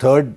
3rd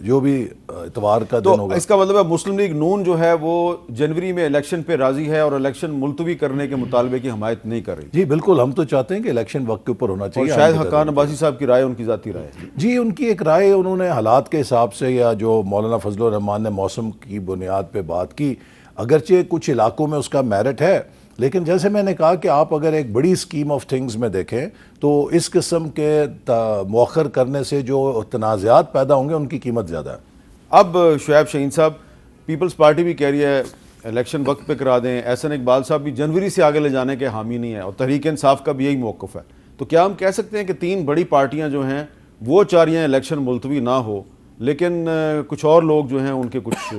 جو بھی اتوار کا تو دن ہوگا. اس کا مطلب ہے مسلم لیگ نون جو ہے وہ جنوری میں الیکشن پہ راضی ہے اور الیکشن ملتوی کرنے کے مطالبے کی حمایت نہیں کر رہی. جی بالکل, ہم تو چاہتے ہیں کہ الیکشن وقت کے اوپر ہونا اور چاہیے. شاید حقان عباسی صاحب کی رائے ان کی ذاتی رائے ہے. جی ان کی ایک رائے, انہوں نے حالات کے حساب سے, یا جو مولانا فضل الرحمان نے موسم کی بنیاد پہ بات کی, اگرچہ کچھ علاقوں میں اس کا میرٹ ہے, لیکن جیسے میں نے کہا کہ آپ اگر ایک بڑی اسکیم آف تھنگز میں دیکھیں تو اس قسم کے مؤخر کرنے سے جو تنازعات پیدا ہوں گے ان کی قیمت زیادہ ہے. اب شعیب شاہین صاحب, پیپلز پارٹی بھی کہہ رہی ہے الیکشن وقت پہ کرا دیں, احسن اقبال صاحب بھی جنوری سے آگے لے جانے کے حامی نہیں ہے, اور تحریک انصاف کا بھی یہی موقف ہے. تو کیا ہم کہہ سکتے ہیں کہ تین بڑی پارٹیاں جو ہیں وہ چاہ رہی ہیں الیکشن ملتوی نہ ہو, لیکن کچھ اور لوگ جو ہیں ان کے کچھ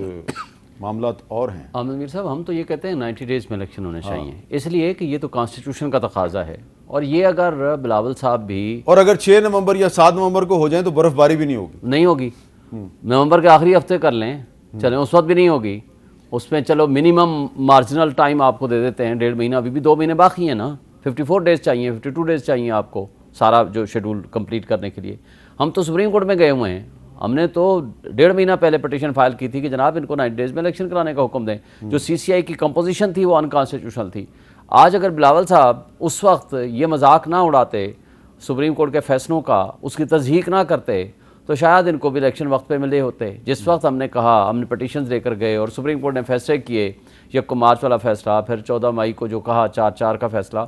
معاملات اور ہیں؟ عامر میر صاحب, ہم تو یہ کہتے ہیں 90 ڈیز میں الیکشن ہونے چاہیے, اس لیے کہ یہ تو کانسٹیٹیوشن کا تقاضا ہے, اور یہ اگر بلاول صاحب بھی, اور اگر 6 نومبر یا 7 نومبر کو ہو جائیں تو برف باری بھی نہیں ہوگی. نومبر کے آخری ہفتے کر لیں, چلیں اس وقت بھی نہیں ہوگی, اس میں چلو منیمم مارجنل ٹائم آپ کو دے دیتے ہیں, 1.5 مہینہ, ابھی بھی 2 مہینے باقی ہیں نا, 54 ڈیز چاہیے, 52 ڈیز چاہیے آپ کو سارا جو شیڈول کمپلیٹ کرنے کے لیے. ہم تو سپریم کورٹ میں گئے ہوئے ہیں, ہم نے تو 1.5 مہینہ پہلے پٹیشن فائل کی تھی کہ جناب ان کو 90 ڈیز میں الیکشن کرانے کا حکم دیں. جو سی سی آئی کی کمپوزیشن تھی وہ انکانسٹیٹیوشنل تھی. آج اگر بلاول صاحب اس وقت یہ مذاق نہ اڑاتے سپریم کورٹ کے فیصلوں کا, اس کی تصدیق نہ کرتے, تو شاید ان کو بھی الیکشن وقت پہ ملے ہوتے. جس وقت ہم نے کہا, ہم نے پٹیشنز لے کر گئے اور سپریم کورٹ نے فیصلے کیے, 1 مارچ والا فیصلہ, پھر 14 مئی کو جو کہا 4/4 کا فیصلہ,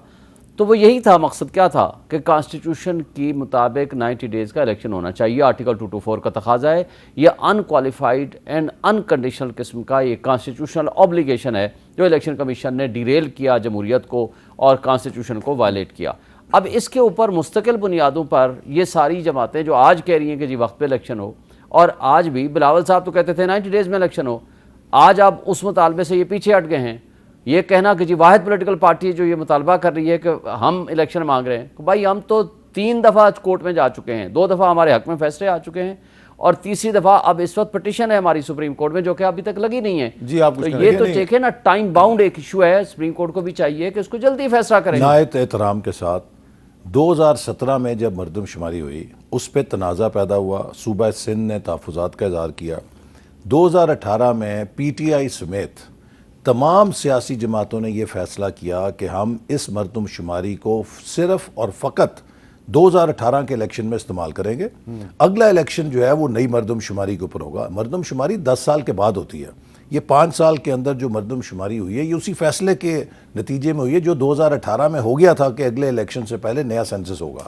تو وہ یہی تھا. مقصد کیا تھا کہ کانسٹیٹیوشن کی مطابق 90 ڈیز کا الیکشن ہونا چاہیے, آرٹیکل 224 کا تقاضا ہے. یہ انکوالیفائڈ اینڈ انکنڈیشنل قسم کا یہ کانسٹیٹیوشنل اوبلیگیشن ہے جو الیکشن کمیشن نے ڈیریل کیا جمہوریت کو اور کانسٹیٹیوشن کو وائلیٹ کیا. اب اس کے اوپر مستقل بنیادوں پر یہ ساری جماعتیں جو آج کہہ رہی ہیں کہ جی وقت پہ الیکشن ہو, اور آج بھی بلاول صاحب تو کہتے تھے 90 ڈیز میں الیکشن ہو, آج آپ اس مطالبے سے یہ پیچھے ہٹ گئے ہیں. یہ کہنا کہ جی واحد پولیٹیکل پارٹی جو یہ مطالبہ کر رہی ہے کہ ہم الیکشن مانگ رہے ہیں, کہ بھائی ہم تو 3 دفعہ کورٹ میں جا چکے ہیں, 2 دفعہ ہمارے حق میں فیصلے آ چکے ہیں, اور تیسری دفعہ اب اس وقت پٹیشن ہے ہماری سپریم کورٹ میں جو کہ ابھی تک لگی نہیں ہے. جی آپ تو یہ تو دیکھیں نا, ٹائم باؤنڈ ایک ایشو ہے, سپریم کورٹ کو بھی چاہیے کہ اس کو جلدی فیصلہ کریں. نہایت احترام کے ساتھ 2017 میں جب مردم شماری ہوئی اس پہ تنازع پیدا ہوا, صوبہ سندھ نے تحفظات کا اظہار کیا. 2018 میں پی ٹی آئی سمیت تمام سیاسی جماعتوں نے یہ فیصلہ کیا کہ ہم اس مردم شماری کو صرف اور فقط 2018 کے الیکشن میں استعمال کریں گے. اگلا الیکشن جو ہے وہ نئی مردم شماری کے اوپر ہوگا. مردم شماری 10 سال کے بعد ہوتی ہے. یہ 5 سال کے اندر جو مردم شماری ہوئی ہے یہ اسی فیصلے کے نتیجے میں ہوئی ہے جو 2018 میں ہو گیا تھا کہ اگلے الیکشن سے پہلے نیا سینسس ہوگا.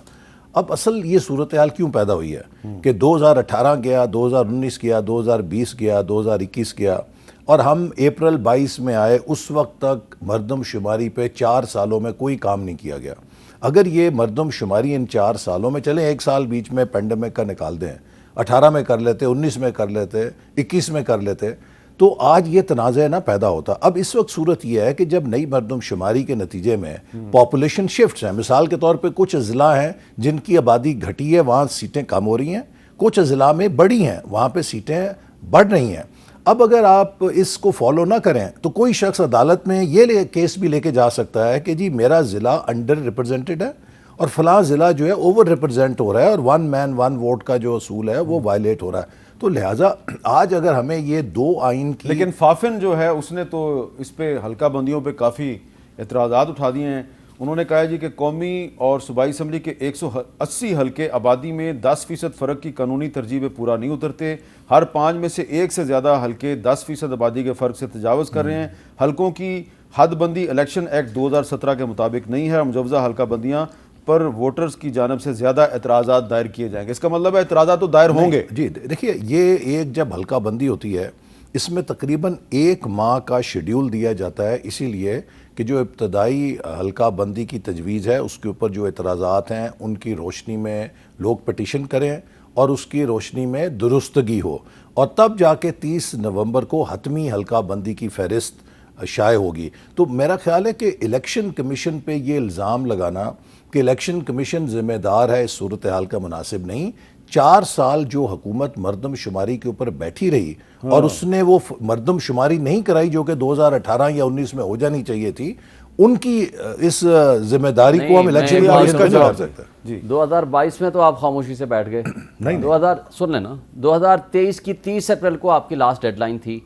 اب اصل یہ صورتحال کیوں پیدا ہوئی ہے کہ 2018 گیا, 2019 گیا, 2020 گیا, 2021 گیا, اور ہم اپریل 22 میں آئے, اس وقت تک مردم شماری پہ 4 سالوں میں کوئی کام نہیں کیا گیا. اگر یہ مردم شماری ان 4 سالوں میں, چلیں 1 سال بیچ میں پینڈیمک کا نکال دیں, 18 میں کر لیتے, 19 میں کر لیتے, 21 میں کر لیتے, تو آج یہ تنازع نہ پیدا ہوتا. اب اس وقت صورت یہ ہے کہ جب نئی مردم شماری کے نتیجے میں پاپولیشن شفٹس ہیں, مثال کے طور پہ کچھ اضلاع ہیں جن کی آبادی گھٹی ہے, وہاں سیٹیں کم ہو رہی ہیں, کچھ اضلاع میں بڑی ہیں, وہاں پہ سیٹیں بڑھ رہی ہیں. اب اگر آپ اس کو فالو نہ کریں تو کوئی شخص عدالت میں یہ کیس بھی لے کے جا سکتا ہے کہ جی میرا ضلع انڈر ریپرزینٹڈ ہے اور فلاں ضلع جو ہے اوور ریپرزینٹ ہو رہا ہے, اور 1 مین 1 ووٹ کا جو اصول ہے وہ وائلیٹ ہو رہا ہے. تو لہٰذا آج اگر ہمیں یہ 2 آئین کی, لیکن فافن جو ہے اس نے تو اس پہ حلقہ بندیوں پہ کافی اعتراضات اٹھا دیے ہیں. انہوں نے کہا جی کہ قومی اور صوبائی اسمبلی کے 180 حلقے آبادی میں 10% فرق کی قانونی ترجیح پہ پورا نہیں اترتے. ہر 5 میں سے 1 سے زیادہ حلقے 10% آبادی کے فرق سے تجاوز کر رہے ہیں. حلقوں کی حد بندی الیکشن ایکٹ 2017 کے مطابق نہیں ہے. مجوزہ حلقہ بندیاں پر ووٹرز کی جانب سے زیادہ اعتراضات دائر کیے جائیں گے. اس کا مطلب ہے اعتراضات تو دائر ہوں گے. جی دیکھیے, یہ ایک جب حلقہ بندی ہوتی ہے اس میں تقریباً 1 ماہ کا شیڈیول دیا جاتا ہے, اسی لیے کہ جو ابتدائی حلقہ بندی کی تجویز ہے اس کے اوپر جو اعتراضات ہیں ان کی روشنی میں لوگ پٹیشن کریں اور اس کی روشنی میں درستگی ہو, اور تب جا کے 30 نومبر کو حتمی حلقہ بندی کی فہرست شائع ہوگی. تو میرا خیال ہے کہ الیکشن کمیشن پہ یہ الزام لگانا کہ الیکشن کمیشن ذمہ دار ہے اس صورتحال کا مناسب نہیں. 4 سال جو حکومت مردم شماری کے اوپر بیٹھی رہی اور اس نے وہ مردم شماری نہیں کرائی جو کہ 2018 یا 19 میں ہو جانی چاہیے تھی, ان کی اس ذمہ داری کو ہم نہیں، الیکشن میں کمیشن کا نہیں جواب کر سکتے. جی 2022 میں تو آپ خاموشی سے بیٹھ گئے. نہیں. 2000 سن لینا 2023 کی 30 اپریل کو آپ کی لاسٹ ڈیڈ لائن تھی,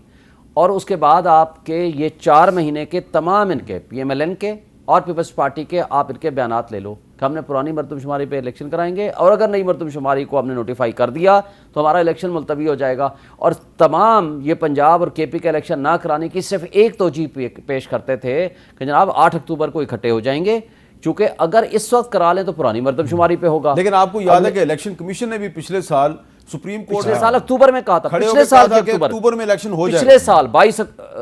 اور اس کے بعد آپ کے یہ 4 مہینے کے تمام ان کے پی ایم ایل این کے اور پیپلز پارٹی کے آپ ان کے بیانات لے لو کہ ہم نے پرانی مردم شماری پہ الیکشن کرائیں گے, اور اگر نئی مردم شماری کو ہم نے نوٹیفائی کر دیا تو ہمارا الیکشن ملتوی ہو جائے گا. اور تمام یہ پنجاب اور کے پی کے الیکشن نہ کرانے کی صرف ایک توجیہ پیش کرتے تھے کہ جناب 8 اکتوبر کو اکٹھے ہو جائیں گے, چونکہ اگر اس وقت کرا لیں تو پرانی مردم شماری پہ ہوگا. لیکن آپ کو یاد ہے کہ الیکشن کمیشن نے بھی پچھلے سال سپریم کورٹ پچھلے سال اکتوبر میں کہا تھا, کھڑے ہو پچھلے کے سال کہا کے تھا کہ اکتوبر میں الیکشن ہو جائے گا. پچھلے سال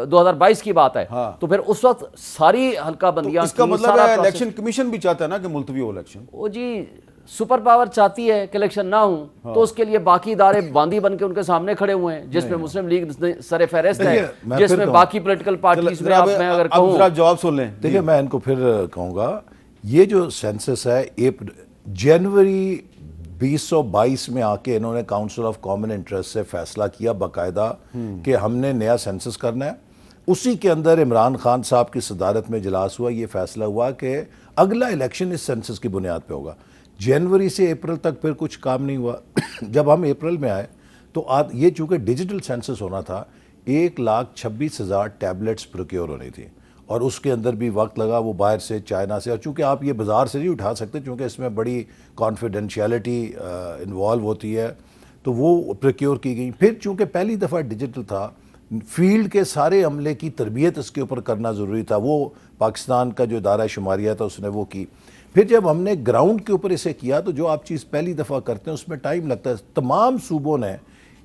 2022 کی بات ہے, تو پھر اس وقت ساری حلقہ بندیاں اس کا کی, مطلب سارا ہے process- الیکشن کمیشن بھی چاہتا ہے نا کہ ملتوی ہو الیکشن. وہ جی سپر پاور چاہتی ہے کہ الیکشن نہ ہوں, تو اس کے لیے باقی ادارے باندھی بن کے ان کے سامنے کھڑے ہوئے ہیں, جس میں مسلم لیگ سر فہرست ہے, میں جس پھر میں کہوں. باقی پولیٹیکل پارٹیز میں جناب میں اگر اب کہوں ذرا جواب سن لیں. دیکھیں میں ان کو پھر کہوں گا, یہ جو سینسس ہے جنوری 2022 میں آ کے انہوں نے کاؤنسل آف کامن انٹرسٹ سے فیصلہ کیا باقاعدہ کہ ہم نے نیا سینسس کرنا ہے. اسی کے اندر عمران خان صاحب کی صدارت میں اجلاس ہوا, یہ فیصلہ ہوا کہ اگلا الیکشن اس سینسس کی بنیاد پہ ہوگا. جنوری سے اپریل تک پھر کچھ کام نہیں ہوا. جب ہم اپریل میں آئے تو یہ چونکہ ڈیجیٹل سینسس ہونا تھا, 1,26,000 ٹیبلٹس پروکیور ہونی تھی, اور اس کے اندر بھی وقت لگا, وہ باہر سے چائنا سے, اور چونکہ آپ یہ بازار سے نہیں اٹھا سکتے چونکہ اس میں بڑی کانفیڈینشیلٹی انوالو ہوتی ہے, تو وہ پروکیور کی گئی. پھر چونکہ پہلی دفعہ ڈیجیٹل تھا, فیلڈ کے سارے عملے کی تربیت اس کے اوپر کرنا ضروری تھا, وہ پاکستان کا جو ادارہ شماریہ تھا اس نے وہ کی. پھر جب ہم نے گراؤنڈ کے اوپر اسے کیا تو جو آپ چیز پہلی دفعہ کرتے ہیں اس میں ٹائم لگتا ہے. تمام صوبوں نے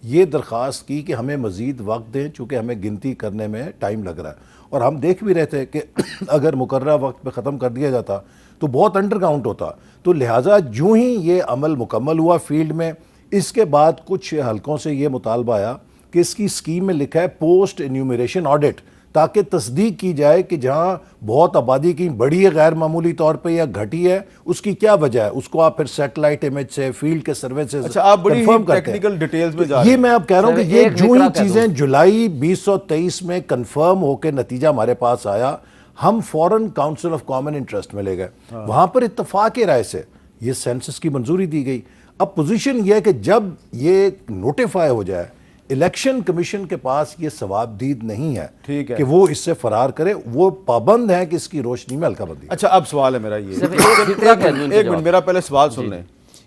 یہ درخواست کی کہ ہمیں مزید وقت دیں چونکہ ہمیں گنتی کرنے میں ٹائم لگ رہا ہے, اور ہم دیکھ بھی رہے تھے کہ اگر مقررہ وقت پہ ختم کر دیا جاتا تو بہت انڈر کاؤنٹ ہوتا. تو لہٰذا جو ہی یہ عمل مکمل ہوا فیلڈ میں, اس کے بعد کچھ حلقوں سے یہ مطالبہ آیا کہ اس کی اسکیم میں لکھا ہے پوسٹ انیومریشن آڈٹ, تاکہ تصدیق کی جائے کہ جہاں بہت آبادی کی بڑی ہے غیر معمولی طور پہ یا گھٹی ہے, اس کی کیا وجہ ہے, اس کو آپ پھر سیٹلائٹ امیج سے فیلڈ کے سروے سے اچھا آپ بڑی کنفرم کرتے ہیں. ٹیکنیکل ڈیٹیلز میں جا رہے یہ ہیں. میں اب کہہ رہا ہوں کہ سر، یہ ایک جو نکرہ ہی کہہ چیزیں جولائی 2023 میں کنفرم ہو کے نتیجہ ہمارے پاس آیا, ہم فوراً کاؤنسل آف کامن انٹرسٹ میں لے گئے. وہاں پر اتفاق رائے سے یہ سینسس کی منظوری دی گئی. اب پوزیشن یہ ہے کہ جب یہ نوٹیفائی ہو جائے, الیکشن کمیشن کے پاس یہ ثوابدید نہیں ہے کہ وہ اس سے فرار کرے, وہ پابند ہے کہ اس کی روشنی میں حلقہ بندی. اچھا اب سوال ہے میرا یہ, ایک منٹ میرا پہلے سوال سن لیں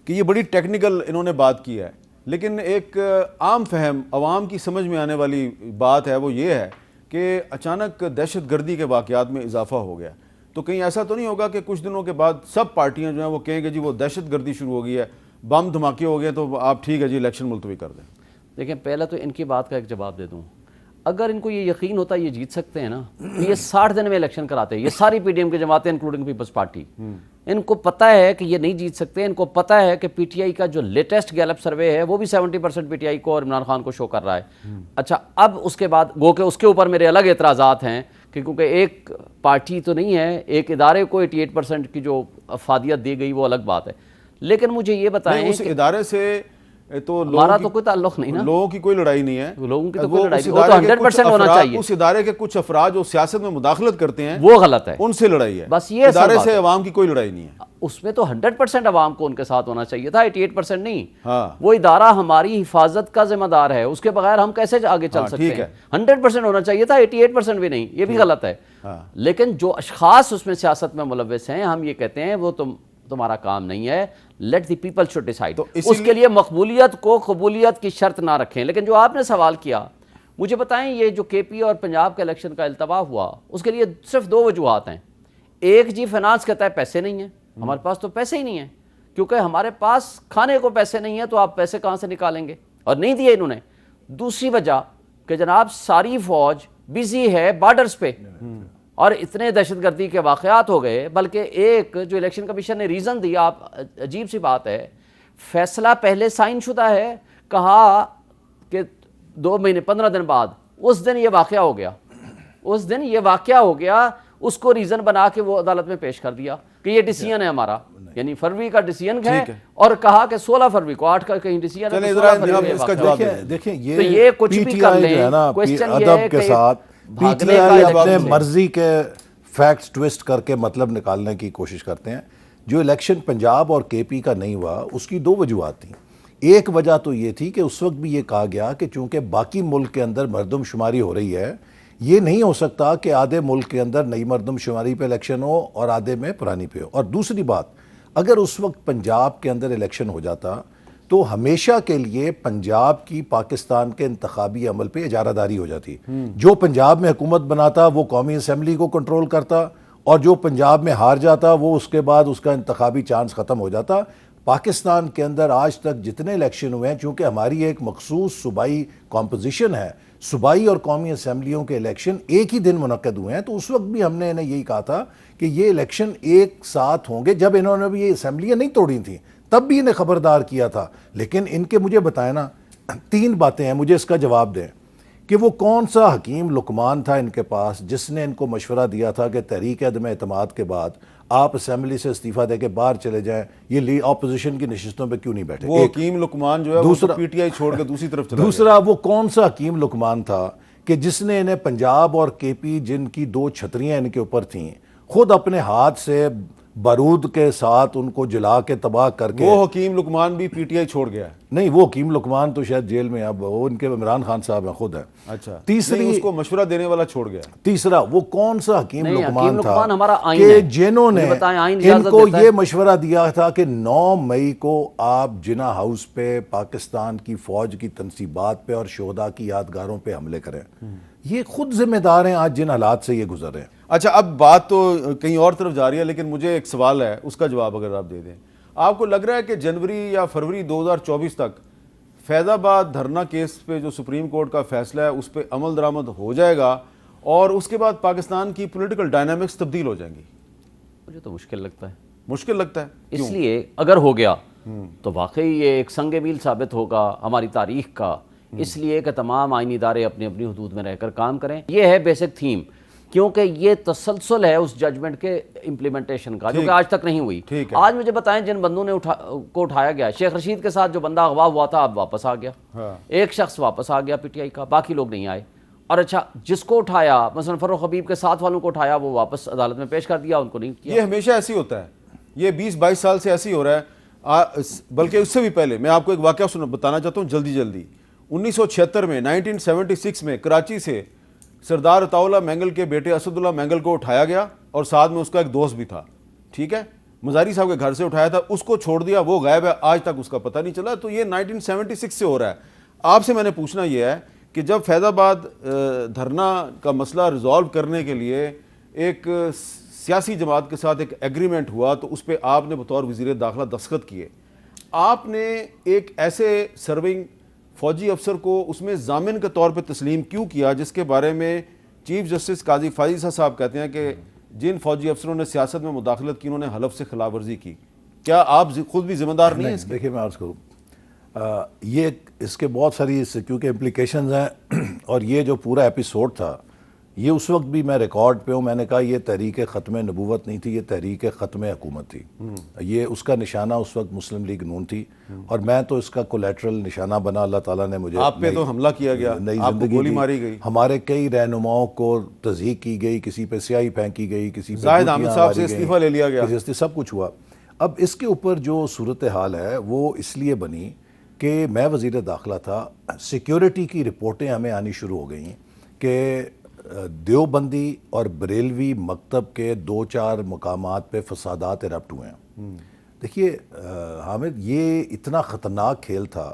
کہ یہ بڑی ٹیکنیکل انہوں نے بات کی ہے, لیکن ایک عام فہم عوام کی سمجھ میں آنے والی بات ہے, وہ یہ ہے کہ اچانک دہشت گردی کے واقعات میں اضافہ ہو گیا, تو کہیں ایسا تو نہیں ہوگا کہ کچھ دنوں کے بعد سب پارٹیاں جو ہیں وہ کہیں گے جی وہ دہشت گردی شروع ہو گئی ہے, بم دھماکے ہو گئے تو آپ ٹھیک ہے جی الیکشن ملتوی کر دیں. دیکھیں پہلا تو ان کی بات کا ایک جواب دے دوں, اگر ان کو یہ یقین ہوتا ہے یہ جیت سکتے ہیں نا, یہ 60 دن میں الیکشن کراتے ہیں. یہ ساری پی ڈی ایم کی جماعتیں انکلوڈنگ پیپلز پارٹی, ان کو پتہ ہے کہ یہ نہیں جیت سکتے. ان کو پتہ ہے کہ پی ٹی آئی کا جو لیٹسٹ گیلپ سروے ہے وہ بھی 70% پی ٹی آئی کو اور عمران خان کو شو کر رہا ہے. اچھا اب اس کے بعد گو کہ اس کے اوپر میرے الگ اعتراضات ہیں کہ کیونکہ ایک پارٹی تو نہیں ہے, ایک ادارے کو 88% کی جو افادیت دی گئی وہ الگ بات ہے. لیکن مجھے یہ بتائیں اس ادارے سے تو ہمارا تو کوئی تعلق نہیں نا, لوگوں کی کوئی لڑائی نہیں ہے, لوگوں کی تو کوئی لڑائی نہیں, وہ تو 100% ہونا چاہیے. اس ادارے کے کچھ افراد جو سیاست میں مداخلت کرتے ہیں وہ غلط ہے, ان سے لڑائی ہے. بس یہ ادارے سے عوام کی کوئی لڑائی نہیں ہے. اس میں تو 100% عوام کو ان کے ساتھ ہونا چاہیے تھا, 88% نہیں. وہ ادارہ ہماری حفاظت کا ذمہ دار ہے, اس کے بغیر ہم کیسے آگے چل سکتے ہیں. 100% ہونا چاہیے تھا, 88% بھی نہیں, یہ بھی غلط ہے. لیکن جو اشخاص اس میں سیاست میں ملوث ہیں, ہم یہ کہتے ہیں وہ تمہارا کام نہیں ہے, let the people should decide. اس کے لیے مقبولیت کو قبولیت کی شرط نہ رکھیں. لیکن جو آپ نے سوال کیا, مجھے بتائیں یہ جو کے پی اور پنجاب کے الیکشن کا التوا ہوا, اس کے لیے صرف 2 وجوہات ہیں. ایک جی فائنانس کہتا ہے پیسے نہیں ہیں, ہمارے پاس تو پیسے ہی نہیں ہیں, کیونکہ ہمارے پاس کھانے کو پیسے نہیں ہیں, تو آپ پیسے کہاں سے نکالیں گے, اور نہیں دیے انہوں نے. دوسری وجہ کہ جناب ساری فوج بزی ہے بارڈرز پہ, اور اتنے دہشت گردی کے واقعات ہو گئے. بلکہ ایک جو الیکشن کمیشن نے ریزن دیا, آپ عجیب سی بات ہے, فیصلہ پہلے سائن شدہ ہے, کہا کہ 2 مہینے 15 دن بعد اس دن یہ واقعہ ہو گیا, اس دن یہ واقعہ ہو گیا, اس کو ریزن بنا کے وہ عدالت میں پیش کر دیا کہ یہ ڈیسیژن ہے ہمارا, یعنی فروری کا ڈیسیژن ہے, اور کہا کہ 16 فروری کو 8 کا کہیں ڈیسیژن ہے. دیکھیں یہ کچھ بھی کر لیں, کوسچن یہ ہے کہ پی ٹی آئی اپنے مرضی کے فیکٹس ٹوسٹ کر کے مطلب نکالنے کی کوشش کرتے ہیں. جو الیکشن پنجاب اور کے پی کا نہیں ہوا اس کی دو وجوہات تھیں. ایک وجہ تو یہ تھی کہ اس وقت بھی یہ کہا گیا کہ چونکہ باقی ملک کے اندر مردم شماری ہو رہی ہے, یہ نہیں ہو سکتا کہ آدھے ملک کے اندر نئی مردم شماری پہ الیکشن ہو اور آدھے میں پرانی پہ ہو. اور دوسری بات, اگر اس وقت پنجاب کے اندر الیکشن ہو جاتا تو ہمیشہ کے لیے پنجاب کی پاکستان کے انتخابی عمل پہ اجارہ داری ہو جاتی. جو پنجاب میں حکومت بناتا وہ قومی اسمبلی کو کنٹرول کرتا, اور جو پنجاب میں ہار جاتا وہ اس کے بعد اس کا انتخابی چانس ختم ہو جاتا. پاکستان کے اندر آج تک جتنے الیکشن ہوئے ہیں, چونکہ ہماری ایک مخصوص صوبائی کمپوزیشن ہے, صوبائی اور قومی اسمبلیوں کے الیکشن ایک ہی دن منعقد ہوئے ہیں, تو اس وقت بھی ہم نے انہیں یہی کہا تھا کہ یہ الیکشن ایک ساتھ ہوں گے. جب انہوں نے بھی یہ اسمبلیاں نہیں توڑی تھیں تب بھی انہیں خبردار کیا تھا. لیکن ان کے مجھے بتائیں نا, 3 باتیں ہیں, مجھے اس کا جواب دیں کہ وہ کون سا حکیم لقمان تھا ان کے پاس جس نے ان کو مشورہ دیا تھا کہ تحریک عدم اعتماد کے بعد آپ اسمبلی سے استعفیٰ دے کے باہر چلے جائیں, یہ اپوزیشن کی نشستوں پہ کیوں نہیں بیٹھے. وہ حکیم لقمان جو ہے وہ پی ٹی آئی چھوڑ کے دوسری طرف چلا گیا. دوسرا, وہ کون سا حکیم لقمان تھا کہ جس نے انہیں پنجاب اور کے پی, جن کی 2 چھتریاں ان کے اوپر تھیں, خود اپنے ہاتھ سے بارود کے ساتھ ان کو جلا کے تباہ کر کے. وہ حکیم لقمان بھی پی ٹی آئی چھوڑ گیا ہے. نہیں, وہ حکیم لقمان تو شاید جیل میں, اب وہ ان کے عمران خان صاحب ہیں خود ہیں. اچھا, تیسری, اس کو مشورہ دینے والا چھوڑ گیا. تیسرا, وہ کون سا حکیم لقمان تھا ہمارا آئین کہ ہے, جنہوں نے ان کو یہ مشورہ دیا تھا کہ 9 مئی کو آپ جناح ہاؤس پہ پاکستان کی فوج کی تنصیبات پہ اور شہداء کی یادگاروں پہ حملے کریں. یہ خود ذمہ دار ہیں آج جن حالات سے یہ گزر رہے ہیں. اچھا, اب بات تو کہیں اور طرف جا رہی ہے, لیکن مجھے ایک سوال ہے, اس کا جواب اگر آپ دے دیں. آپ کو لگ رہا ہے کہ جنوری یا فروری 2024 تک فیض آباد دھرنا کیس پہ جو سپریم کورٹ کا فیصلہ ہے اس پہ عمل درآمد ہو جائے گا اور اس کے بعد پاکستان کی پولیٹیکل ڈائنامکس تبدیل ہو جائیں گی؟ مجھے تو مشکل لگتا ہے. مشکل لگتا ہے اس لیے اگر ہو گیا تو واقعی یہ ایک سنگ میل ثابت ہوگا ہماری تاریخ کا, اس لیے کہ تمام آئینی ادارے اپنی اپنی حدود میں رہ کر کام کریں. یہ ہے بیسک تھیم, کیونکہ یہ تسلسل ہے اس ججمنٹ کے امپلیمنٹیشن کا جو کہ آج تک نہیں ہوئی. آج مجھے بتائیں, جن بندوں نے کو اٹھایا گیا, شیخ رشید کے ساتھ جو بندہ اغوا ہوا تھا اب واپس آ گیا, ایک شخص واپس آ گیا پی ٹی آئی کا, باقی لوگ نہیں آئے. اور اچھا, جس کو اٹھایا, مثلا فروخ حبیب کے ساتھ والوں کو اٹھایا, وہ واپس عدالت میں پیش کر دیا, ان کو نہیں کیا. یہ ہمیشہ ایسی ہوتا ہے, یہ 20-22 سال سے ایسی ہو رہا ہے. بلکہ اس سے بھی پہلے میں آپ کو ایک واقعہ بتانا چاہتا ہوں جلدی. 1976 میں 1976 میں کراچی سے سردار عطاءاللہ مینگل کے بیٹے اسد اللہ مینگل کو اٹھایا گیا, اور ساتھ میں اس کا ایک دوست بھی تھا. ٹھیک ہے, مزاری صاحب کے گھر سے اٹھایا تھا, اس کو چھوڑ دیا, وہ غائب ہے, آج تک اس کا پتہ نہیں چلا. تو یہ 1976 سے ہو رہا ہے. آپ سے میں نے پوچھنا یہ ہے کہ جب فیض آباد دھرنا کا مسئلہ ریزالو کرنے کے لیے ایک سیاسی جماعت کے ساتھ ایک ایگریمنٹ ہوا, تو اس پہ آپ نے بطور وزیر داخلہ دستخط کیے. آپ نے ایک ایسے سرونگ فوجی افسر کو اس میں ضامن کے طور پہ تسلیم کیوں کیا جس کے بارے میں چیف جسٹس قاضی فائزہ صاحب کہتے ہیں کہ جن فوجی افسروں نے سیاست میں مداخلت کی انہوں نے حلف سے خلاف ورزی کی؟ کیا آپ خود بھی ذمہ دار نہیں ہیں اس کے؟ دیکھیے, میں عرض کروں, یہ اس کے بہت ساری کیونکہ امپلیکیشنز ہیں, اور یہ جو پورا ایپیسوڈ تھا یہ اس وقت بھی میں ریکارڈ پہ ہوں, میں نے کہا یہ تحریک ختم نبوت نہیں تھی, یہ تحریک ختم حکومت تھی. یہ اس کا نشانہ اس وقت مسلم لیگ نون تھی, اور میں تو اس کا کولیٹرل نشانہ بنا. اللہ تعالیٰ نے مجھے, آپ پہ تو حملہ کیا گیا, نئی آپ کو زندگی گولی دی, ماری گئی, ہمارے کئی رہنماؤں کو تضحیک کی گئی, کسی پہ سیاہی پھینکی گئی, کسی پہ زاہد حامد صاحب سے استعفیٰ لے لیا گیا, سب کچھ ہوا. اب اس کے اوپر جو صورتحال ہے وہ اس لیے بنی کہ میں وزیر داخلہ تھا, سیکیورٹی کی رپورٹیں ہمیں آنی شروع ہو گئیں کہ دیوبندی اور بریلوی مکتب کے 2-4 مقامات پہ فسادات ایرپٹ ہوئے ہیں. دیکھیے حامد, یہ اتنا خطرناک کھیل تھا,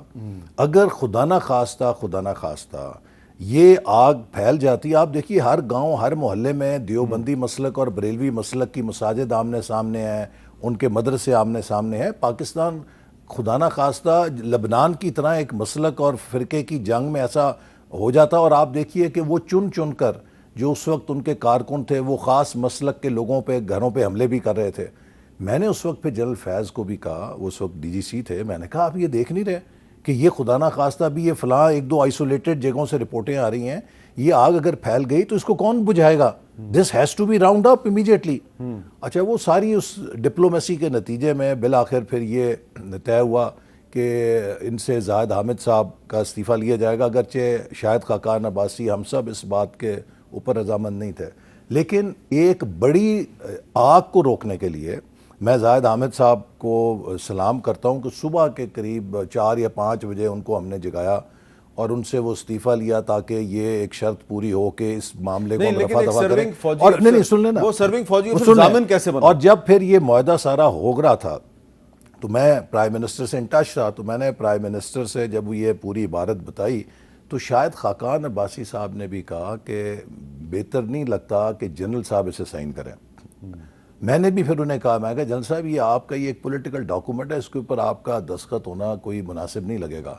اگر خدا نہ خواستہ یہ آگ پھیل جاتی. آپ دیکھیے ہر گاؤں ہر محلے میں دیوبندی مسلک اور بریلوی مسلک کی مساجد آمنے سامنے ہیں, ان کے مدرسے آمنے سامنے ہیں. پاکستان خدا نہ خواستہ لبنان کی طرح ایک مسلک اور فرقے کی جنگ میں ایسا ہو جاتا, اور آپ دیکھیے کہ وہ چن کر جو اس وقت ان کے کارکن تھے وہ خاص مسلک کے لوگوں پہ گھروں پہ حملے بھی کر رہے تھے. میں نے اس وقت پہ جنرل فیض کو بھی کہا, وہ اس وقت ڈی جی سی تھے, میں نے کہا آپ یہ دیکھ نہیں رہے کہ یہ خدا نہ خواستہ بھی یہ فلاں 1-2 آئسولیٹڈ جگہوں سے رپورٹیں آ رہی ہیں, یہ آگ اگر پھیل گئی تو اس کو کون بجھائے گا؟ This has to be round up immediately. اچھا, وہ ساری اس ڈپلومیسی کے نتیجے میں بالآخر پھر یہ طے ہوا کہ ان سے زاہد حامد صاحب کا استعفیٰ لیا جائے گا, اگرچہ شاہد خاقان عباسی ہم سب اس بات کے اوپر رضامند نہیں تھے. لیکن ایک بڑی آگ کو روکنے کے لیے میں زاہد حامد صاحب کو سلام کرتا ہوں کہ صبح کے قریب 4 یا 5 بجے ان کو ہم نے جگایا اور ان سے وہ استعفیٰ لیا تاکہ یہ ایک شرط پوری ہو کہ اس معاملے کو ہم رفع دفع کریں. اور نہیں سن لینا, وہ سرونگ فوجی ضامن کیسے بنا؟ اور جب پھر یہ معاہدہ سارا ہو رہا تھا تو میں پرائم منسٹر سے ان ٹچ تھا, تو میں نے پرائم منسٹر سے جب یہ پوری عبارت بتائی تو شاید خاقان عباسی صاحب نے بھی کہا کہ بہتر نہیں لگتا کہ جنرل صاحب اسے سائن کریں. میں نے بھی پھر انہیں کہا, میں کہا جنرل صاحب یہ آپ کا یہ ایک پولیٹیکل ڈاکومنٹ ہے, اس کے اوپر آپ کا دستخط ہونا کوئی مناسب نہیں لگے گا.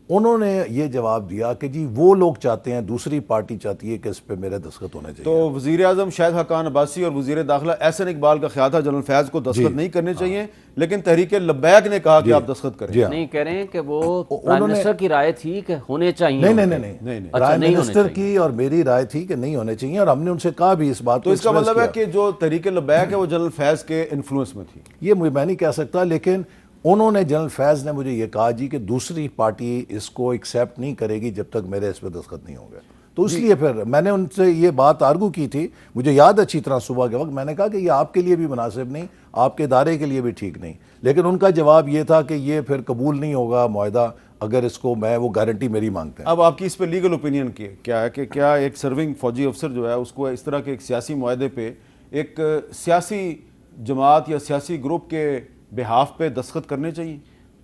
انہوں نے یہ جواب دیا کہ جی وہ لوگ چاہتے ہیں, دوسری پارٹی چاہتی ہے کہ اس پہ میرے دستخط ہونے چاہیے. تو وزیر اعظم شاہد خاقان عباسی اور وزیر داخلہ احسن اقبال کا خیال تھا جنرل فیض کو دستخط نہیں کرنے چاہیے, لیکن تحریک لبیک نے کہا کہ آپ دستخط کریں. نہیں کہہ رہے ہیں کہ وہ پرائم منسٹر کی رائے تھی کہ ہونے چاہیے. نہیں, پرائم منسٹر کی اور میری رائے تھی کہ نہیں ہونے چاہیے, اور ہم نے ان سے کہا بھی اس بات کو. تو اس کا مطلب ہے کہ جو تحریک لبیک ہے وہ جنرل فیض کے انفلوئنس میں تھی. یہ میں نہیں کہہ سکتا, لیکن انہوں نے جنرل فیض نے مجھے یہ کہا جی کہ دوسری پارٹی اس کو ایکسیپٹ نہیں کرے گی جب تک میرے اس پہ دستخط نہیں ہوں گے. تو اس لیے پھر میں نے ان سے یہ بات آرگو کی تھی, مجھے یاد اچھی طرح صبح کے وقت میں نے کہا کہ یہ آپ کے لیے بھی مناسب نہیں, آپ کے ادارے کے لیے بھی ٹھیک نہیں. لیکن ان کا جواب یہ تھا کہ یہ پھر قبول نہیں ہوگا معاہدہ اگر اس کو میں وہ گارنٹی میری مانگتے ہیں. اب آپ کی اس پہ لیگل اوپینین کیا ہے کہ کیا ایک سرونگ فوجی افسر جو ہے اس کو اس طرح کے ایک سیاسی معاہدے پہ ایک سیاسی جماعت یا سیاسی گروپ کے بہاف پہ دستخط کرنے چاہیے؟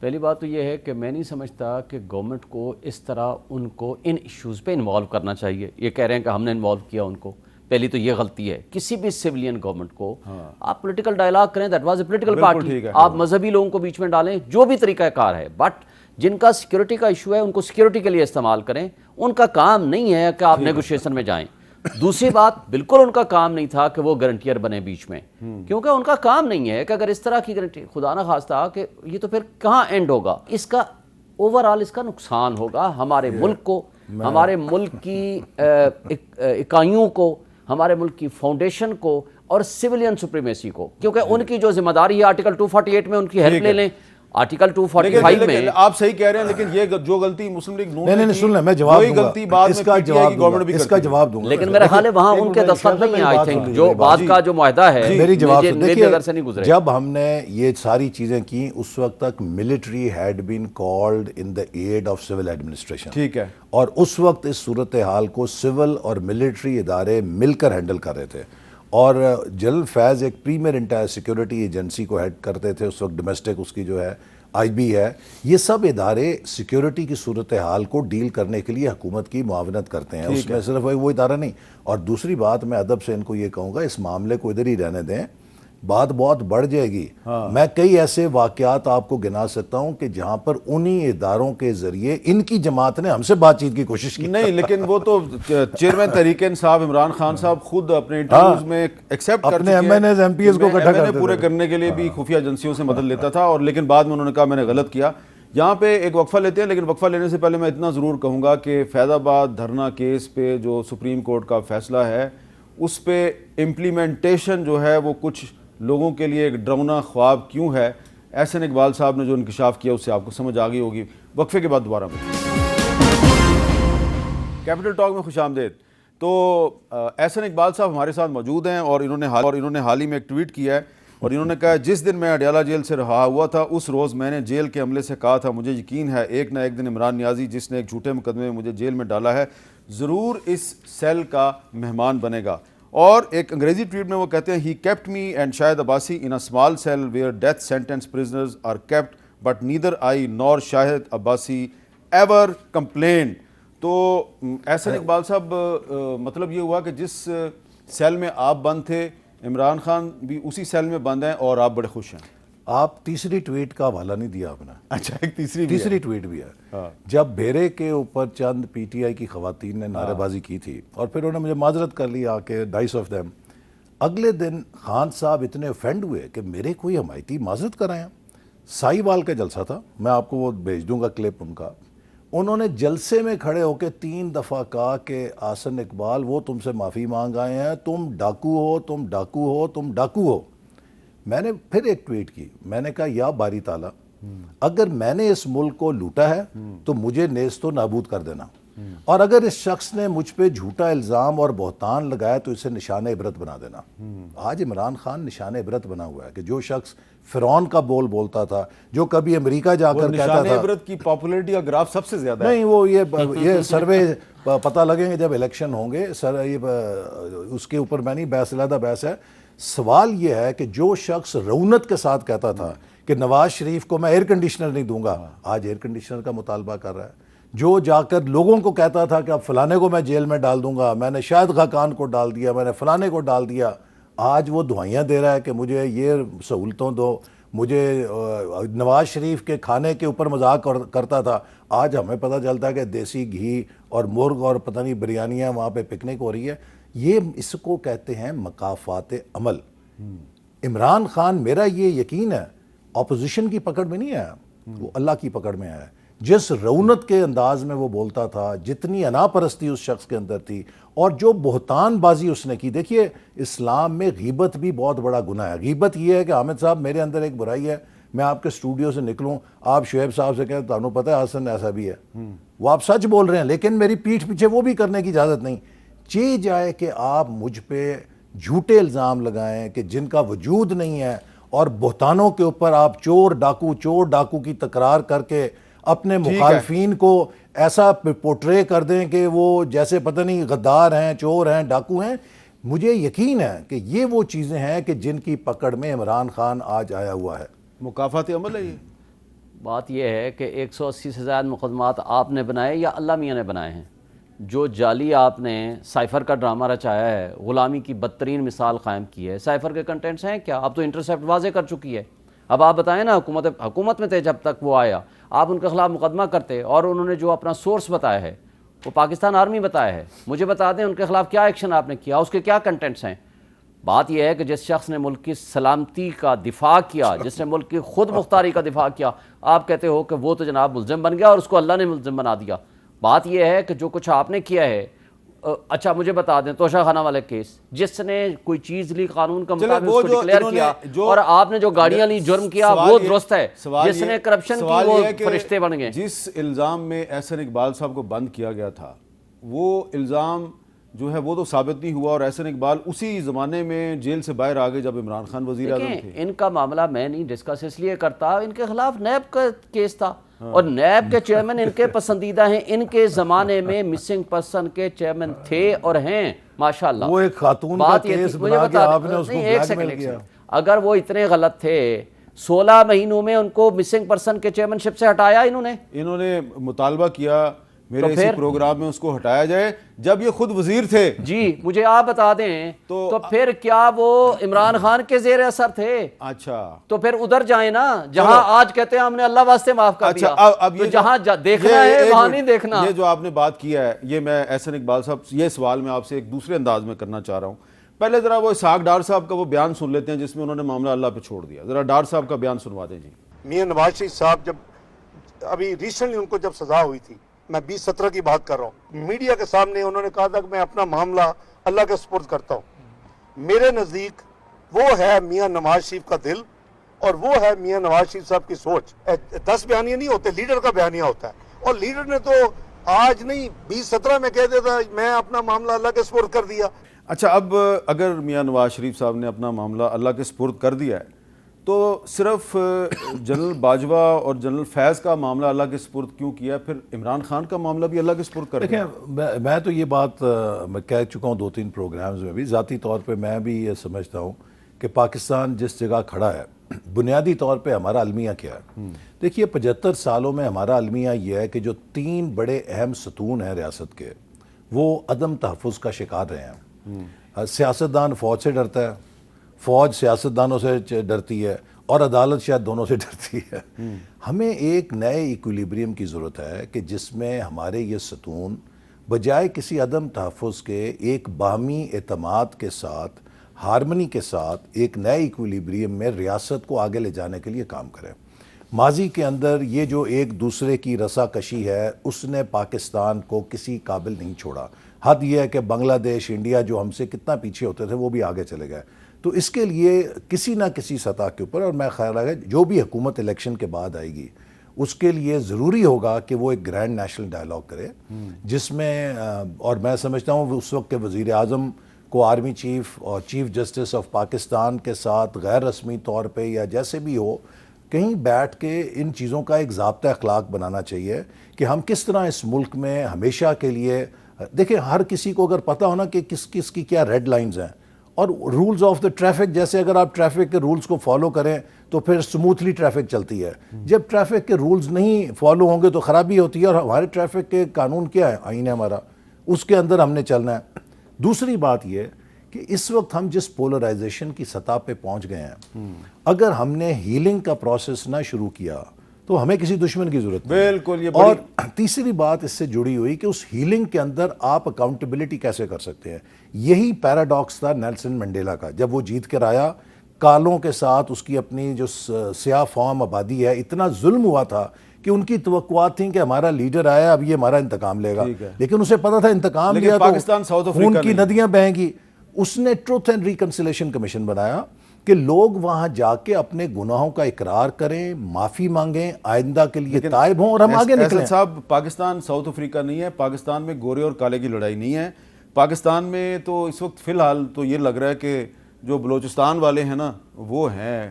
پہلی بات تو یہ ہے کہ میں نہیں سمجھتا کہ گورنمنٹ کو اس طرح ان کو ان ایشوز پہ انوالو کرنا چاہیے. یہ کہہ رہے ہیں کہ ہم نے انوالو کیا ان کو, پہلی تو یہ غلطی ہے. کسی بھی سویلین گورنمنٹ کو آپ پولیٹیکل ڈائلاگ کریں, that was a political party, آپ مذہبی لوگوں کو بیچ میں ڈالیں, جو بھی طریقہ کار ہے, بٹ جن کا سیکیورٹی کا ایشو ہے ان کو سیکیورٹی کے لیے استعمال کریں. ان کا کام نہیں ہے کہ آپ نیگوشیشن میں جائیں. دوسری بات, بالکل ان کا کام نہیں تھا کہ وہ گارنٹیئر بنے بیچ میں, کیونکہ ان کا کام نہیں ہے کہ اگر اس طرح کی گارنٹی, خدا نہ خواستہ, کہ یہ تو پھر کہاں اینڈ ہوگا. اس کا اوورآل اس کا نقصان ہوگا ہمارے ملک کو, ہمارے ملک کی اکائیوں کو, ہمارے ملک کی فاؤنڈیشن کو اور سویلین سپریمیسی کو. کیونکہ ان کی جو ذمہ داری ہے آرٹیکل 248 میں, ان کی ہیلپ لے لیں. آرٹیکل 245 میں آپ صحیح کہہ رہے ہیں, لیکن یہ جو غلطی مسلم لیگ نون نہیں سن لیں, میں جواب دوں گا, اس کا جواب دوں گا. لیکن میرا خیال ہے وہاں ان کے دستخط نہیں ہے. آئی تھنک جو بعد کا جو معاہدہ ہے میری جواب نظر سے نہیں گزرے. جب ہم نے یہ ساری چیزیں کی اس وقت تک military head been called in the aid of civil administration. ٹھیک ہے, اور اس وقت اس صورتحال کو سول اور ملٹری ادارے مل کر ہینڈل کر رہے تھے. اور جنرل فیض ایک پریمیئر انٹائر سیکیورٹی ایجنسی کو ہیڈ کرتے تھے اس وقت, ڈومیسٹک اس کی جو ہے آئی بی ہے. یہ سب ادارے سیکیورٹی کی صورتحال کو ڈیل کرنے کے لیے حکومت کی معاونت کرتے ہیں. اس میں صرف وہ ادارہ نہیں. اور دوسری بات, میں ادب سے ان کو یہ کہوں گا, اس معاملے کو ادھر ہی رہنے دیں, بات بہت بڑھ جائے گی. میں کئی ایسے واقعات آپ کو گنا سکتا ہوں کہ جہاں پر انہی اداروں کے ذریعے ان کی جماعت نے ہم سے بات چیت کی کوشش کی. نہیں, لیکن وہ تو چیئرمین تحریک انصاف عمران خان صاحب خود اپنے انٹرویوز میں ایکسیپٹ کر چکے ہیں. اپنے MNAs MPs کو اکٹھا کرتے پورے کرنے کے لیے بھی خفیہ ایجنسیوں سے مدد لیتا تھا, اور لیکن بعد میں انہوں نے کہا میں نے غلط کیا. یہاں پہ ایک وقفہ لیتے ہیں, لیکن وقفہ لینے سے پہلے میں اتنا ضرور کہوں گا کہ فیض آباد دھرنا کیس پہ جو سپریم کورٹ کا فیصلہ ہے اس پہ امپلیمنٹیشن جو ہے وہ کچھ لوگوں کے لیے ایک ڈراؤنا خواب کیوں ہے. احسن اقبال صاحب نے جو انکشاف کیا اس سے آپ کو سمجھ آ گئی ہوگی. وقفے کے بعد دوبارہ کیپٹل ٹاک میں خوش آمدید. تو احسن اقبال صاحب ہمارے ساتھ موجود ہیں, اور انہوں نے حال ہی میں ایک ٹویٹ کیا ہے, اور انہوں نے کہا جس دن میں اڈیالہ جیل سے رہا ہوا تھا اس روز میں نے جیل کے عملے سے کہا تھا مجھے یقین ہے ایک نہ ایک دن عمران نیازی جس نے ایک جھوٹے مقدمے میں مجھے جیل میں ڈالا ہے ضرور اس سیل کا مہمان بنے گا. اور ایک انگریزی ٹویٹ میں وہ کہتے ہیں he kept me and Shahid Abbasi in a small cell where death sentence prisoners are kept but neither I nor Shahid Abbasi ever complained. تو احسن اقبال صاحب, مطلب یہ ہوا کہ جس سیل میں آپ بند تھے عمران خان بھی اسی سیل میں بند ہیں اور آپ بڑے خوش ہیں. آپ تیسری ٹویٹ کا حوالہ نہیں دیا آپ نے. اچھا, ایک تیسری ٹویٹ بھی ہے. جب بھیرے کے اوپر چند پی ٹی آئی کی خواتین نے نعرے بازی کی تھی اور پھر انہوں نے مجھے معذرت کر لی آ کے, ڈائس آف دیم, اگلے دن خان صاحب اتنے افینڈ ہوئے کہ میرے کوئی حمایتی معذرت کرائیں. سائی وال کا جلسہ تھا, میں آپ کو وہ بھیج دوں گا کلپ ان کا. انہوں نے جلسے میں کھڑے ہو کے 3 دفعہ کہا کہ احسن اقبال وہ تم سے معافی مانگ آئے ہیں, تم ڈاکو ہو, تم ڈاکو ہو, تم ڈاکو ہو. میں نے پھر ایک ٹویٹ کی, میں نے کہا یا باری تعالیٰ اگر میں نے اس ملک کو لوٹا ہے تو مجھے نیست و نابود کر دینا. اور اگر اس شخص نے مجھ پہ جھوٹا الزام اور بہتان لگایا تو اسے نشان عبرت بنا دینا. آج عمران خان نشان عبرت بنا ہوا ہے کہ جو شخص فرعون کا بول بولتا تھا, جو کبھی امریکہ جا کر کہتا نشان تھا, عبرت کی پاپولیرٹی کا گراف سب سے زیادہ ہے. نہیں وہ یہ سروے پتہ لگیں گے جب الیکشن ہوں گے سر, یہ اس کے اوپر میں نہیں بحث, علیحدہ بحث ہے. سوال یہ ہے کہ جو شخص رونت کے ساتھ کہتا تھا کہ نواز شریف کو میں ایئر کنڈیشنر نہیں دوں گا, آج ایئر کنڈیشنر کا مطالبہ کر رہا ہے. جو جا کر لوگوں کو کہتا تھا کہ اب فلانے کو میں جیل میں ڈال دوں گا, میں نے شاہد خاقان کو ڈال دیا, میں نے فلانے کو ڈال دیا, آج وہ دعائیاں دے رہا ہے کہ مجھے یہ سہولتوں دو. مجھے نواز شریف کے کھانے کے اوپر مذاق کرتا تھا, آج ہمیں پتہ چلتا ہے کہ دیسی گھی اور مرغ اور پتہ نہیں بریانیاں وہاں پہ پکنک ہو رہی ہے. یہ اس کو کہتے ہیں مکافات عمل. عمران خان, میرا یہ یقین ہے, اپوزیشن کی پکڑ میں نہیں آیا, وہ اللہ کی پکڑ میں آیا. جس رونت کے انداز میں وہ بولتا تھا, جتنی انا پرستی اس شخص کے اندر تھی, اور جو بہتان بازی اس نے کی. دیکھیے اسلام میں غیبت بھی بہت بڑا گناہ ہے. غیبت یہ ہے کہ حامد صاحب میرے اندر ایک برائی ہے, میں آپ کے اسٹوڈیو سے نکلوں, آپ شعیب صاحب سے کہیں تمہیں پتہ ہے حسن ایسا بھی ہے, وہ آپ سچ بول رہے ہیں لیکن میری پیٹھ پیچھے وہ بھی کرنے کی اجازت نہیں. چاہیے جائے کہ آپ مجھ پہ جھوٹے الزام لگائیں کہ جن کا وجود نہیں ہے, اور بہتانوں کے اوپر آپ چور ڈاکو کی تکرار کر کے اپنے مخالفین کو ایسا پورٹرے کر دیں کہ وہ جیسے پتہ نہیں غدار ہیں, چور ہیں, ڈاکو ہیں. مجھے یقین ہے کہ یہ وہ چیزیں ہیں کہ جن کی پکڑ میں عمران خان آج آیا ہوا ہے. مکافات عمل ہے یہ. بات یہ ہے کہ 180 سے زائد مقدمات آپ نے بنائے یا اللہ میاں نے بنائے ہیں. جو جعلی آپ نے سائفر کا ڈرامہ رچایا ہے, غلامی کی بدترین مثال قائم کی ہے. سائفر کے کنٹینٹس ہیں کیا؟ اب تو انٹرسیپٹ واضح کر چکی ہے. اب آپ بتائیں نا, حکومت میں تھے جب تک وہ آیا, آپ ان کے خلاف مقدمہ کرتے, اور انہوں نے جو اپنا سورس بتایا ہے وہ پاکستان آرمی بتایا ہے. مجھے بتا دیں ان کے خلاف کیا ایکشن آپ نے کیا, اس کے کیا کنٹینٹس ہیں. بات یہ ہے کہ جس شخص نے ملک کی سلامتی کا دفاع کیا, جس نے ملک کی خود مختاری کا دفاع کیا, آپ کہتے ہو کہ وہ تو جناب ملزم بن گیا اور اس کو اللہ نے ملزم بنا دیا. بات یہ ہے کہ جو کچھ آپ نے کیا ہے, اچھا مجھے بتا دیں توشہ خانہ والے کیس, جس نے کوئی چیز لی قانون کا مطابق اس کو ڈکلیئر کیا, اور آپ نے جو گاڑیاں لی جرم کیا وہ درست ہے. جس نے کرپشن کی وہ فرشتے بن گئے. جس الزام میں احسن اقبال صاحب کو بند کیا گیا تھا وہ الزام جو ہے وہ تو ثابت نہیں ہوا, اور احسن اقبال اسی زمانے میں جیل سے باہر آ گئے جب عمران خان وزیر اعظم تھے. ان کا معاملہ میں نہیں ڈسکس اس لیے کرتا, ان کے خلاف نیب کا کیس تھا, اور نیب کے چیئرمین ان کے پسندیدہ ہیں. ان کے زمانے میں مسنگ پرسن کے چیئرمین تھے اور ہیں ماشاءاللہ. وہ ایک خاتون کا کیس بنا کے آپ نے اس کو بلیک میل کیا. اگر وہ اتنے غلط تھے, 16 مہینوں میں ان کو مسنگ پرسن کے چیئرمین شپ سے ہٹایا انہوں نے مطالبہ کیا میرے اسی پروگرام میں اس کو ہٹایا جائے جب یہ خود وزیر تھے. جی مجھے آپ بتا دیں تو پھر کیا وہ عمران خان کے زیر اثر تھے؟ اچھا تو پھر ادھر جائیں نا جہاں آج کہتے ہیں ہم نے اللہ واسطے معاف کر دیا. اب یہ جہاں دیکھنا ہے وہاں نہیں دیکھنا. یہ جو آپ نے بات کیا ہے, یہ میں احسن اقبال صاحب یہ سوال میں آپ سے ایک دوسرے انداز میں کرنا چاہ رہا ہوں. پہلے ذرا وہ اسحاق ڈار صاحب کا وہ بیان سن لیتے ہیں جس میں انہوں نے معاملہ اللہ پہ چھوڑ دیا. ذرا ڈار صاحب کا بیان سنوا دیں. جی میاں نواز شریف صاحب جب ابھی ریسنٹلی ان کو جب سزا ہوئی تھی, میں 2017 کی بات کر رہا ہوں, میڈیا کے سامنے انہوں نے کہا تھا کہ میں اپنا معاملہ اللہ کے سپرد کرتا ہوں. میرے نزدیک وہ ہے میاں نواز شریف کا دل, اور وہ ہے میاں نواز شریف صاحب کی سوچ. 10 بیانیے نہیں ہوتے, لیڈر کا بیانیہ ہوتا ہے, اور لیڈر نے تو آج نہیں 2017 میں کہہ دیتا میں اپنا معاملہ اللہ کے سپرد کر دیا. اچھا, اب اگر میاں نواز شریف صاحب نے اپنا معاملہ اللہ کے سپرد کر دیا ہے تو صرف جنرل باجوہ اور جنرل فیض کا معاملہ اللہ کے سپرد کیوں کیا, پھر عمران خان کا معاملہ بھی اللہ کے سپرد کر دیا؟ دیکھیں میں تو یہ بات میں کہہ چکا ہوں 2-3 پروگرامز میں بھی, ذاتی طور پہ میں بھی یہ سمجھتا ہوں کہ پاکستان جس جگہ کھڑا ہے بنیادی طور پہ ہمارا المیہ کیا ہے. دیکھیے 75 سالوں میں ہمارا المیہ یہ ہے کہ جو 3 بڑے اہم ستون ہیں ریاست کے وہ عدم تحفظ کا شکار رہے ہیں. سیاستدان فوج سے ڈرتا ہے, فوج سیاستدانوں سے ڈرتی ہے, اور عدالت شاید دونوں سے ڈرتی ہے. ہمیں ایک نئے ایکولیبریم کی ضرورت ہے کہ جس میں ہمارے یہ ستون بجائے کسی عدم تحفظ کے ایک باہمی اعتماد کے ساتھ, ہارمنی کے ساتھ ایک نئے ایکولیبریم میں ریاست کو آگے لے جانے کے لیے کام کریں. ماضی کے اندر یہ جو ایک دوسرے کی رسا کشی ہے اس نے پاکستان کو کسی قابل نہیں چھوڑا. حد یہ ہے کہ بنگلہ دیش, انڈیا جو ہم سے کتنا پیچھے ہوتے تھے وہ بھی آگے چلے گئے. تو اس کے لیے کسی نہ کسی سطح کے اوپر, اور میں خیال ہے جو بھی حکومت الیکشن کے بعد آئے گی اس کے لیے ضروری ہوگا کہ وہ ایک گرینڈ نیشنل ڈائلاگ کرے جس میں اور میں سمجھتا ہوں اس وقت کے وزیر اعظم کو آرمی چیف اور چیف جسٹس آف پاکستان کے ساتھ غیر رسمی طور پہ یا جیسے بھی ہو کہیں بیٹھ کے ان چیزوں کا ایک ضابطہ اخلاق بنانا چاہیے کہ ہم کس طرح اس ملک میں ہمیشہ کے لیے دیکھیں ہر کسی کو اگر پتہ ہونا کہ کس کس کی کیا ریڈ لائنز ہیں اور رولز آف دا ٹریفک، جیسے اگر آپ ٹریفک کے رولز کو فالو کریں تو پھر سموتھلی ٹریفک چلتی ہے، جب ٹریفک کے رولز نہیں فالو ہوں گے تو خرابی ہوتی ہے. اور ہمارے ٹریفک کے قانون کیا ہے، آئین ہے ہمارا، اس کے اندر ہم نے چلنا ہے. دوسری بات یہ کہ اس وقت ہم جس پولرائزیشن کی سطح پہ پہنچ گئے ہیں، اگر ہم نے ہیلنگ کا پروسیس نہ شروع کیا تو ہمیں کسی دشمن کی ضرورت نہیں. بالکل. یہ اور تیسری بات اس سے جڑی ہوئی کہ اس ہیلنگ کے اندر آپ اکاؤنٹیبلٹی کیسے کر سکتے ہیں. یہی پیراڈاکس تھا نیلسن منڈیلا کا، جب وہ جیت کر آیا کالوں کے ساتھ اس کی اپنی جو سیاہ فام آبادی ہے، اتنا ظلم ہوا تھا کہ ان کی توقعات تھیں کہ ہمارا لیڈر آیا اب یہ ہمارا انتقام لے گا، لیکن اسے پتا تھا انتقام لیا تو خون کی ندیاں بہیں گی. اس نے ٹروتھ اینڈ ریکنسیلیشن کمیشن بنایا کہ لوگ وہاں جا کے اپنے گناہوں کا اقرار کریں، معافی مانگیں، آئندہ کے لیے تائب ہوں اور ہم آگے نکلیں. صاحب پاکستان ساؤتھ افریقہ نہیں ہے، پاکستان میں گورے اور کالے کی لڑائی نہیں ہے. پاکستان میں تو اس وقت فی الحال تو یہ لگ رہا ہے کہ جو بلوچستان والے ہیں نا وہ ہیں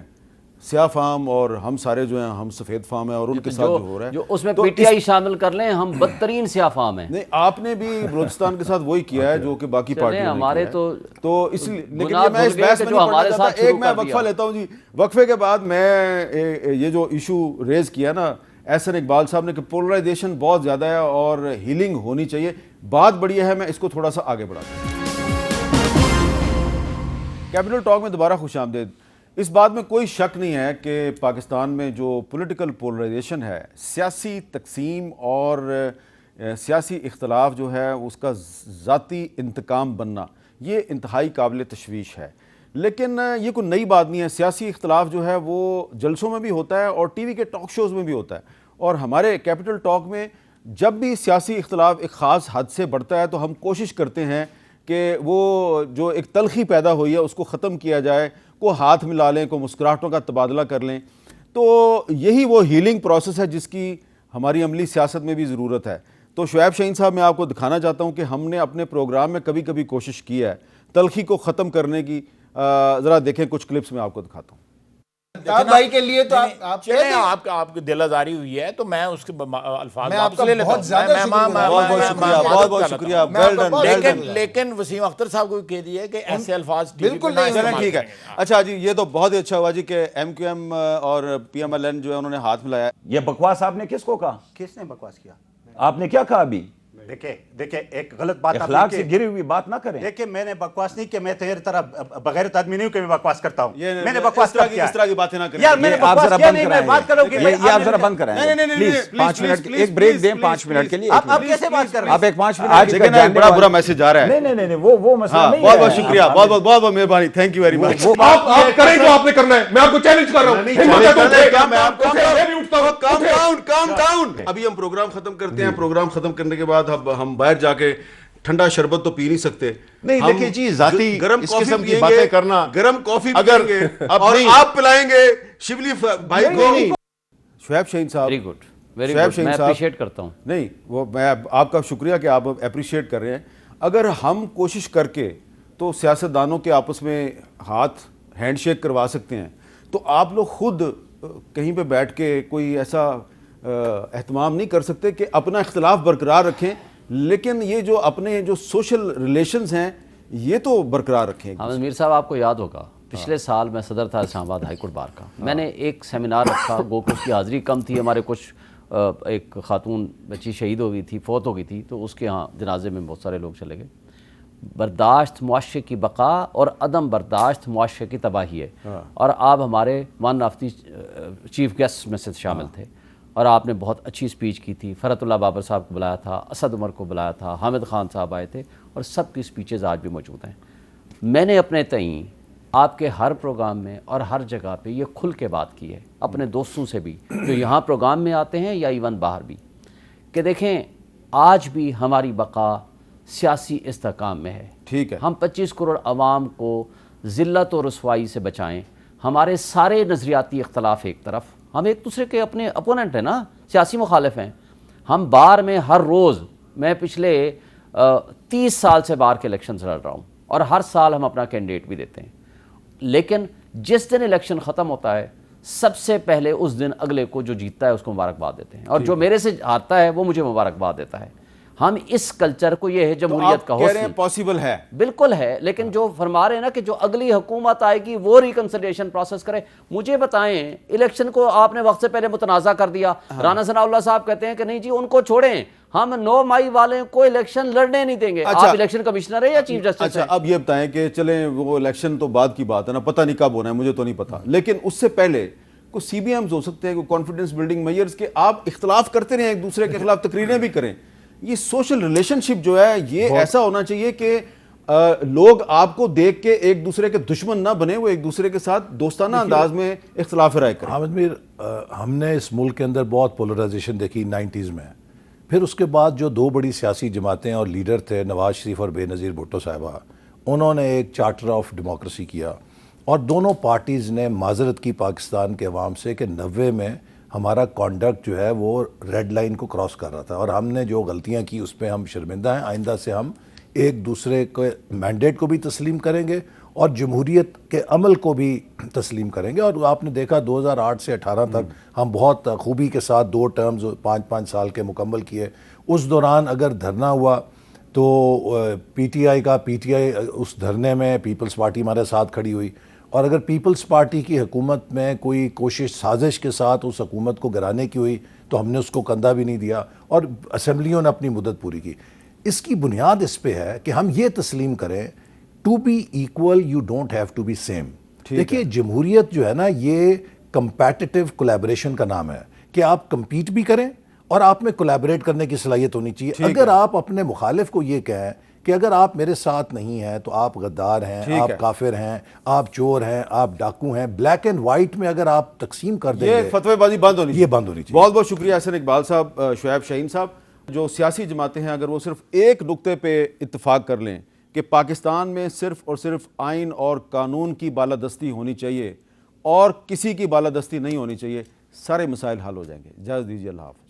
سیاہ فام اور ہم سارے جو ہیں ہم سفید فام ہیں، اور ان کے ساتھ جو ہو رہا ہے جو اس میں پی ٹی آئی شامل کر لیں ہم بدترین سیاہ فام ہیں. نہیں، آپ نے بھی بلوچستان کے ساتھ وہی کیا ہے جو کہ باقی پارٹیوں نے ہمارے تو اس لیے. لیکن یہ میں اس بحث میں نہیں پڑھنا چاہتا، ایک میں وقفہ لیتا ہوں جی. وقفے کے بعد میں یہ جو ایشو ریز کیا نا احسن اقبال صاحب نے کہ پولرائزیشن بہت زیادہ ہے اور ہیلنگ ہونی چاہیے، بات بڑی ہے، میں اس کو تھوڑا سا آگے بڑھاتا ہوں. کیپٹل ٹاک میں دوبارہ خوش آمدید. اس بات میں کوئی شک نہیں ہے کہ پاکستان میں جو پولیٹیکل پولرائزیشن ہے، سیاسی تقسیم اور سیاسی اختلاف جو ہے اس کا ذاتی انتقام بننا، یہ انتہائی قابل تشویش ہے. لیکن یہ کوئی نئی بات نہیں ہے. سیاسی اختلاف جو ہے وہ جلسوں میں بھی ہوتا ہے اور ٹی وی کے ٹاک شوز میں بھی ہوتا ہے. اور ہمارے کیپٹل ٹاک میں جب بھی سیاسی اختلاف ایک خاص حد سے بڑھتا ہے تو ہم کوشش کرتے ہیں کہ وہ جو ایک تلخی پیدا ہوئی ہے اس کو ختم کیا جائے، کو ہاتھ ملا لیں، کو مسکراہٹوں کا تبادلہ کر لیں. تو یہی وہ ہیلنگ پروسیس ہے جس کی ہماری عملی سیاست میں بھی ضرورت ہے. تو شعیب شاہین صاحب میں آپ کو دکھانا چاہتا ہوں کہ ہم نے اپنے پروگرام میں کبھی کبھی کوشش کی ہے تلخی کو ختم کرنے کی. ذرا دیکھیں کچھ کلپس میں آپ کو دکھاتا ہوں. بھائی کے لیے تو آپ کی دل آزاری ہوئی ہے تو میں اس کے الفاظ واپس لے لیتا ہوں. بہت شکریہ. لیکن وسیم اختر صاحب کو کہہ دیا کہ ایسے الفاظ بالکل نہیں. ٹھیک ہے. اچھا جی، یہ تو بہت ہی اچھا ہوا جی کہ ایم کیو ایم اور پی ایم ایل این جو ہے انہوں نے ہاتھ ملایا. یہ بکواس آپ نے کس کو کہا؟ کس نے بکواس کیا؟ آپ نے کیا کہا ابھی؟ دیکھیں ایک غلط بات اخلاق سے گری ہوئی بات نہ کریں. دیکھیں میں نے بکواس نہیں کہ میں تیرے طرح بغیر آدمی نہیں ہوں کہ میں بکواس کرتا ہوں. میں نے بکواس کیا؟ اس طرح کی باتیں نہ کریں یار. میں نے بکواس کیا نہیں، میں بات کروں گی. یہ آپ ذرا بند کریں پلیز. 5 منٹ ایک بریک دیں، 5 منٹ کے لیے. آپ کیسے بات کر رہے ہیں؟ آپ ایک 5 منٹ دیکھیں نا، ایک بڑا برا میسج آ رہا ہے. نہیں وہ مسئلہ نہیں ہے. بہت بہت شکریہ، بہت بہت مہربانی. Thank you very much. آپ کریں جو آپ نے کرنا ہے. میں آپ کو چیلنج کر رہا ہوں. Calm down. ابھی ہم پروگرام ختم کرتے ہیں. پروگرام ختم کرنے کے بعد اب ہم باہر جا کے ٹھنڈا شربت تو پی نہیں سکتے. نہیں دیکھیں جی، ذاتی گرم اس کافی قسم کی پیئیں باتیں گے، کرنا، گرم کافی اگر پیئیں گے اور آپ پلائیں گے شبلی بھائی کو. شعیب شاہین صاحب ویری گڈ، ویری گڈ. میں اپریشیٹ کرتا ہوں. نہیں، وہ میں آپ کا شکریہ کہ آپ اپریشیٹ کر رہے ہیں. اگر ہم کوشش کر کے تو سیاستدانوں کے آپس میں ہاتھ ہینڈ شیک کروا سکتے ہیں تو آپ لوگ خود کہیں پہ بیٹھ کے کوئی ایسا اہتمام نہیں کر سکتے کہ اپنا اختلاف برقرار رکھیں، لیکن یہ جو اپنے جو سوشل ریلیشنز ہیں یہ تو برقرار رکھیں. حامد میر صاحب آپ کو یاد ہوگا پچھلے سال میں صدر تھا اسلام آباد ہائی کورٹ بار کا. میں نے ایک سیمینار رکھا، گو کہ اس کی حاضری کم تھی. ہمارے کچھ ایک خاتون بچی شہید ہو گئی تھی، فوت ہو گئی تھی، تو اس کے ہاں جنازے میں بہت سارے لوگ چلے گئے. برداشت معاشرے کی بقا اور عدم برداشت معاشرے کی تباہی ہے. اور آپ ہمارے one of the chief guest میں سے شامل تھے اور آپ نے بہت اچھی سپیچ کی تھی. فرحت اللہ بابر صاحب کو بلایا تھا، اسد عمر کو بلایا تھا، حامد خان صاحب آئے تھے اور سب کی سپیچز آج بھی موجود ہیں. میں نے اپنے تئیں آپ کے ہر پروگرام میں اور ہر جگہ پہ یہ کھل کے بات کی ہے اپنے دوستوں سے بھی جو یہاں پروگرام میں آتے ہیں یا ایون باہر بھی، کہ دیکھیں آج بھی ہماری بقا سیاسی استحکام میں ہے. ٹھیک ہے، ہم 25 کروڑ عوام کو ذلت و رسوائی سے بچائیں. ہمارے سارے نظریاتی اختلاف ایک طرف، ہم ایک دوسرے کے اپنے اپوننٹ ہیں نا، سیاسی مخالف ہیں. ہم بار میں ہر روز، میں پچھلے 30 سال سے بار کے الیکشنز لڑ رہا ہوں اور ہر سال ہم اپنا کینڈیڈیٹ بھی دیتے ہیں، لیکن جس دن الیکشن ختم ہوتا ہے سب سے پہلے اس دن اگلے کو جو جیتتا ہے اس کو مبارکباد دیتے ہیں، اور جو میرے سے ہارتا ہے وہ مجھے مبارکباد دیتا ہے. ہم اس کلچر کو، یہ ہے جمہوریت کا کہہ رہے ہیں حسن. پاسبل ہے، بالکل ہے، لیکن جو فرما رہے ہیں نا کہ جو اگلی حکومت آئے گی وہ ریکنسیڈریشن پروسیس کرے. مجھے بتائیں، الیکشن کو آپ نے وقت سے پہلے متنازع کر دیا. رانا ثناء اللہ صاحب کہتے ہیں کہ نہیں جی ان کو چھوڑیں، ہم 9 مئی والے کو الیکشن لڑنے نہیں دیں گے. آپ الیکشن کمشنر ہیں یا چیف جسٹس اچھا ہیں؟ اب یہ بتائیں کہ چلیں وہ الیکشن تو بعد کی بات ہے نا، پتہ نہیں کب ہونا ہے، مجھے تو نہیں پتا، لیکن اس سے پہلے کوئی سی بی ایمز ہو سکتے ہیں، کوئی کانفیڈنس بلڈنگ میئرز کے آپ اختلاف کرتے رہیں، ایک دوسرے کے خلاف تقریریں بھی کریں. یہ سوشل ریلیشن شپ جو ہے یہ ایسا ہونا چاہیے کہ لوگ آپ کو دیکھ کے ایک دوسرے کے دشمن نہ بنے، وہ ایک دوسرے کے ساتھ دوستانہ انداز میں اختلاف رائے کریں. حامد میر، ہم نے اس ملک کے اندر بہت پولرائزیشن دیکھی 90s میں. پھر اس کے بعد جو 2 بڑی سیاسی جماعتیں اور لیڈر تھے، نواز شریف اور بے نظیر بھٹو صاحبہ، انہوں نے ایک چارٹر آف ڈیموکریسی کیا، اور دونوں پارٹیز نے معذرت کی پاکستان کے عوام سے کہ 90 میں ہمارا کانڈکٹ جو ہے وہ ریڈ لائن کو کراس کر رہا تھا، اور ہم نے جو غلطیاں کی اس پہ ہم شرمندہ ہیں. آئندہ سے ہم ایک دوسرے کے مینڈیٹ کو بھی تسلیم کریں گے اور جمہوریت کے عمل کو بھی تسلیم کریں گے. اور آپ نے دیکھا 2008 سے 18 تک ہم بہت خوبی کے ساتھ 2 ٹرمز 5-5 سال کے مکمل کیے. اس دوران اگر دھرنا ہوا تو پی ٹی آئی اس دھرنے میں پیپلز پارٹی ہمارے ساتھ کھڑی ہوئی، اور اگر پیپلز پارٹی کی حکومت میں کوئی کوشش سازش کے ساتھ اس حکومت کو گرانے کی ہوئی تو ہم نے اس کو کندھا بھی نہیں دیا، اور اسمبلیوں نے اپنی مدت پوری کی. اس کی بنیاد اس پہ ہے کہ ہم یہ تسلیم کریں to be equal you don't have to be same. دیکھیے جمہوریت جو ہے نا یہ کمپیٹیٹو کولیبریشن کا نام ہے کہ آپ کمپیٹ بھی کریں اور آپ میں کولیبریٹ کرنے کی صلاحیت ہونی چاہیے. اگر آپ اپنے مخالف کو یہ کہیں کہ اگر آپ میرے ساتھ نہیں ہیں تو آپ غدار ہیں، آپ کافر ہیں، آپ چور ہیں، آپ ڈاکو ہیں، بلیک اینڈ وائٹ میں اگر آپ تقسیم کر دیں گے، یہ فتوی بازی بند ہونی چاہیے. یہ بند ہونی چاہیے. بہت بہت شکریہ حسن اقبال صاحب، شعیب شاہین صاحب. جو سیاسی جماعتیں ہیں اگر وہ صرف ایک نقطے پہ اتفاق کر لیں کہ پاکستان میں صرف اور صرف آئین اور قانون کی بالادستی ہونی چاہیے اور کسی کی بالادستی نہیں ہونی چاہیے، سارے مسائل حل ہو جائیں گے. اجازت دیجیے، اللہ حافظ.